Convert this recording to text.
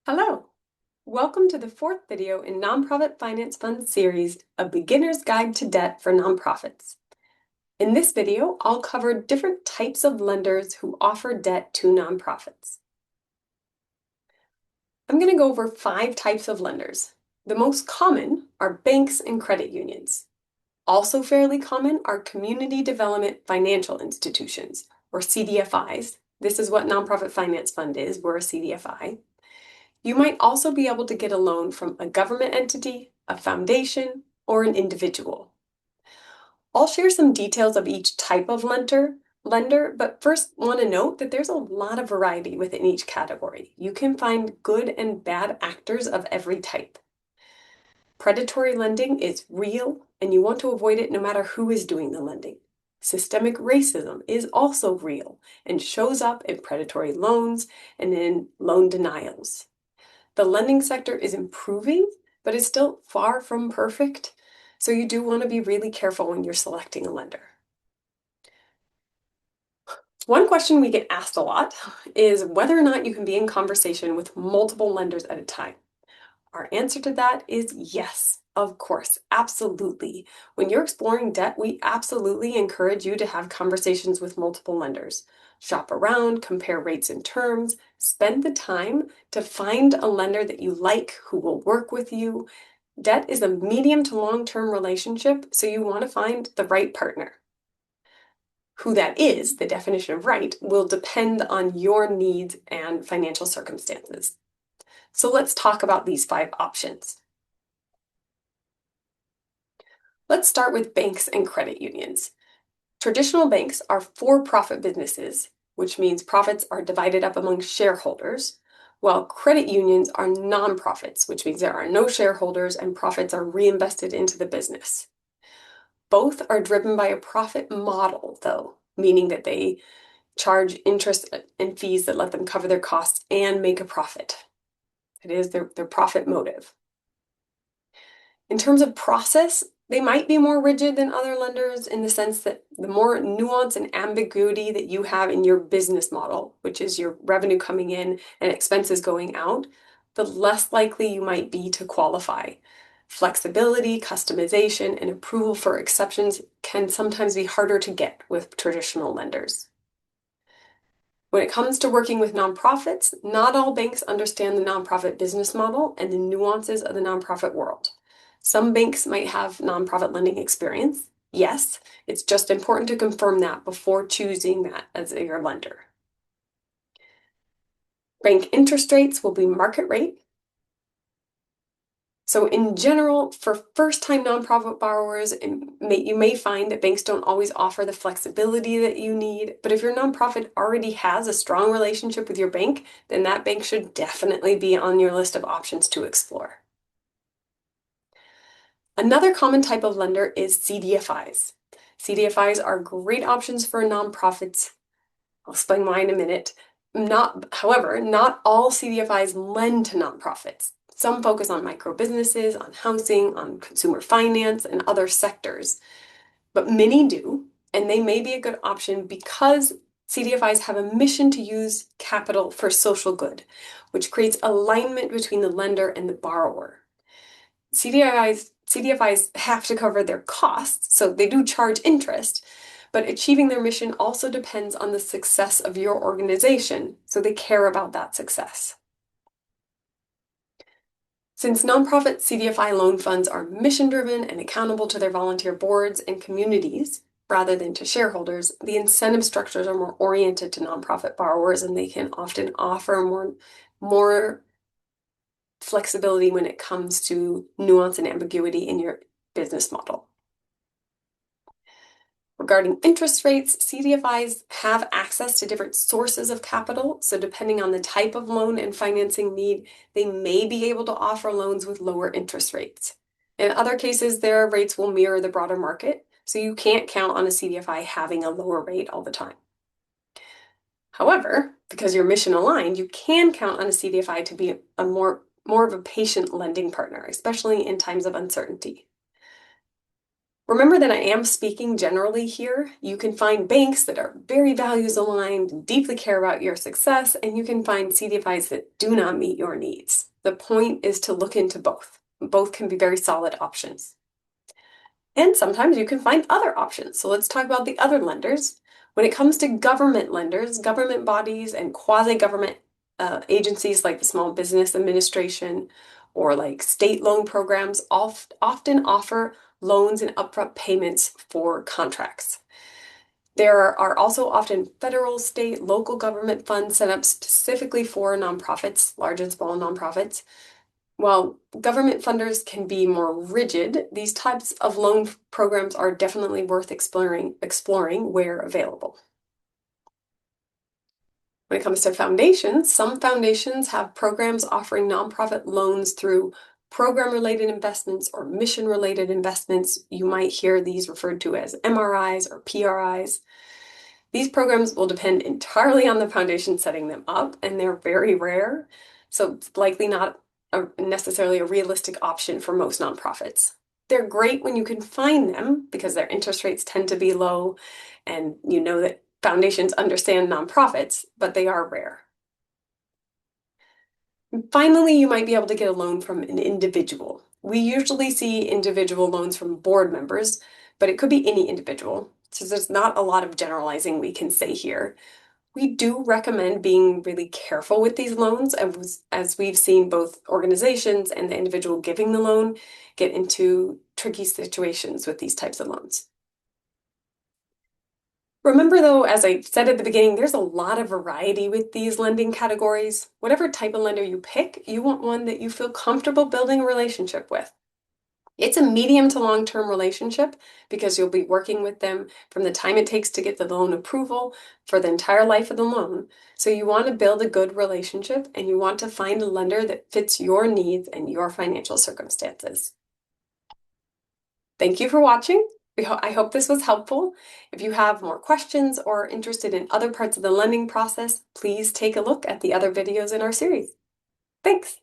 Hello! Welcome to the fourth video in Nonprofit Finance Fund series, A Beginner's Guide to Debt for Nonprofits. In this video, I'll cover different types of lenders who offer debt to nonprofits. I'm going to go over 5 types of lenders. The most common are banks and credit unions. Also fairly common are community development financial institutions, or CDFIs. This is what Nonprofit Finance Fund is. We're a CDFI. You might also be able to get a loan from a government entity, a foundation, or an individual. I'll share some details of each type of lender, but first want to note that there's a lot of variety within each category. You can find good and bad actors of every type. Predatory lending is real, and you want to avoid it no matter who is doing the lending. Systemic racism is also real and shows up in predatory loans and in loan denials. The lending sector is improving, but is still far from perfect, so you do want to be really careful when you're selecting a lender. One question we get asked a lot is whether or not you can be in conversation with multiple lenders at a time. Our answer to that is yes, of course, absolutely. When you're exploring debt, we absolutely encourage you to have conversations with multiple lenders. Shop around, compare rates and terms, spend the time to find a lender that you like who will work with you. Debt is a medium to long-term relationship, so you want to find the right partner. Who that is, the definition of right, will depend on your needs and financial circumstances. So let's talk about these 5 options. Let's start with banks and credit unions. Traditional banks are for-profit businesses, which means profits are divided up among shareholders, while credit unions are nonprofits, which means there are no shareholders and profits are reinvested into the business. Both are driven by a profit model, though, meaning that they charge interest and fees that let them cover their costs and make a profit. It is their profit motive. In terms of process, they might be more rigid than other lenders in the sense that the more nuance and ambiguity that you have in your business model, which is your revenue coming in and expenses going out, the less likely you might be to qualify. Flexibility, customization, and approval for exceptions can sometimes be harder to get with traditional lenders. When it comes to working with nonprofits, not all banks understand the nonprofit business model and the nuances of the nonprofit world. Some banks might have nonprofit lending experience. Yes, it's just important to confirm that before choosing that as your lender. Bank interest rates will be market rate. So in general, for first-time nonprofit borrowers, you may find that banks don't always offer the flexibility that you need, but if your nonprofit already has a strong relationship with your bank, then that bank should definitely be on your list of options to explore. Another common type of lender is CDFIs. CDFIs are great options for nonprofits. I'll explain why in a minute. However, not all CDFIs lend to nonprofits. Some focus on micro businesses, on housing, on consumer finance, and other sectors. But many do, and they may be a good option because CDFIs have a mission to use capital for social good, which creates alignment between the lender and the borrower. CDFIs have to cover their costs, so they do charge interest, but achieving their mission also depends on the success of your organization, so they care about that success. Since nonprofit CDFI loan funds are mission-driven and accountable to their volunteer boards and communities, rather than to shareholders, the incentive structures are more oriented to nonprofit borrowers, and they can often offer more flexibility when it comes to nuance and ambiguity in your business model. Regarding interest rates, CDFIs have access to different sources of capital, so depending on the type of loan and financing need, they may be able to offer loans with lower interest rates. In other cases, their rates will mirror the broader market, so you can't count on a CDFI having a lower rate all the time. However, because you're mission aligned, you can count on a CDFI to be a more of a patient lending partner, especially in times of uncertainty. Remember that I am speaking generally here. You can find banks that are very values aligned and deeply care about your success, and you can find CDFIs that do not meet your needs. The point is to look into both. Both can be very solid options. And sometimes you can find other options. So let's talk about the other lenders. When it comes to government lenders, government bodies and quasi-government agencies like the Small Business Administration or like state loan programs often offer loans and upfront payments for contracts. There are also often federal, state, local government funds set up specifically for nonprofits, large and small nonprofits. While government funders can be more rigid, these types of loan programs are definitely worth exploring where available. When it comes to foundations, some foundations have programs offering nonprofit loans through program-related investments or mission-related investments. You might hear these referred to as MRIs or PRIs. These programs will depend entirely on the foundation setting them up, and they're very rare, so it's likely not necessarily a realistic option for most nonprofits. They're great when you can find them because their interest rates tend to be low, and you know that foundations understand nonprofits, but they are rare. And finally, you might be able to get a loan from an individual. We usually see individual loans from board members, but it could be any individual. So there's not a lot of generalizing we can say here. We do recommend being really careful with these loans, as we've seen both organizations and the individual giving the loan get into tricky situations with these types of loans. Remember though, as I said at the beginning, there's a lot of variety with these lending categories. Whatever type of lender you pick, you want one that you feel comfortable building a relationship with. It's a medium to long-term relationship because you'll be working with them from the time it takes to get the loan approval for the entire life of the loan. So you want to build a good relationship and you want to find a lender that fits your needs and your financial circumstances. Thank you for watching. I hope this was helpful. If you have more questions or are interested in other parts of the lending process, please take a look at the other videos in our series. Thanks.